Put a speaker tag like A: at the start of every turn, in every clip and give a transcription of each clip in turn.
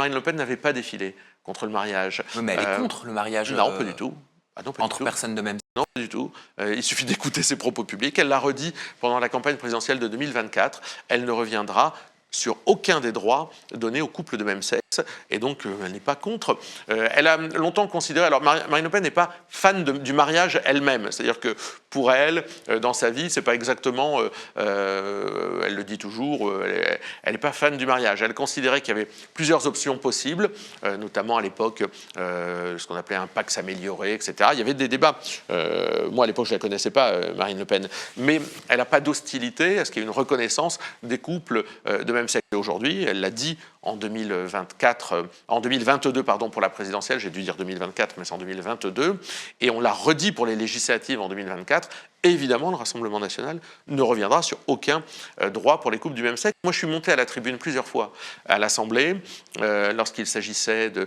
A: Marine Le Pen n'avait pas défilé contre le mariage.
B: Oui, mais elle est contre le mariage
A: Non, pas du tout. Ah non, pas
B: entre
A: du tout.
B: personnes de même sexe.
A: Non, pas du tout. Il suffit d'écouter ses propos publics. Elle l'a redit pendant la campagne présidentielle de 2024. Elle ne reviendra sur aucun des droits donnés aux couples de même sexe. Et donc, elle n'est pas contre. Elle a longtemps considéré... Alors, Marine Le Pen n'est pas fan du mariage elle-même. C'est-à-dire que pour elle, dans sa vie, c'est pas exactement... elle le dit toujours, elle n'est pas fan du mariage. Elle considérait qu'il y avait plusieurs options possibles, notamment à l'époque, ce qu'on appelait un Pax amélioré, etc. Il y avait des débats. Moi, à l'époque, je ne la connaissais pas, Marine Le Pen. Mais elle n'a pas d'hostilité à ce qu'il y ait une reconnaissance des couples de même sexe. Aujourd'hui, elle l'a dit en 2022 pardon, pour la présidentielle, j'ai dû dire 2024, mais c'est en 2022, et on l'a redit pour les législatives en 2024, évidemment, le Rassemblement national ne reviendra sur aucun droit pour les couples du même sexe. Moi, je suis monté à la tribune plusieurs fois à l'Assemblée, lorsqu'il s'agissait de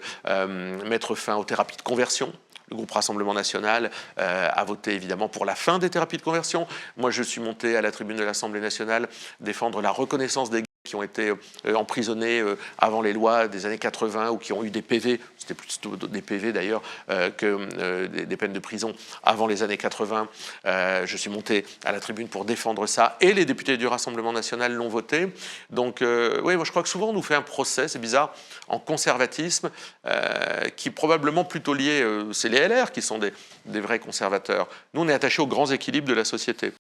A: mettre fin aux thérapies de conversion. Le groupe Rassemblement national a voté évidemment pour la fin des thérapies de conversion. Moi, je suis monté à la tribune de l'Assemblée nationale défendre la reconnaissance des qui ont été emprisonnés avant les lois des années 80 ou qui ont eu des PV, c'était plutôt des PV d'ailleurs que des peines de prison avant les années 80. Je suis monté à la tribune pour défendre ça et les députés du Rassemblement national l'ont voté. Donc oui, moi je crois que souvent on nous fait un procès, c'est bizarre, en conservatisme qui est probablement plutôt lié, c'est les LR qui sont des vrais conservateurs. Nous on est attachés aux grands équilibres de la société.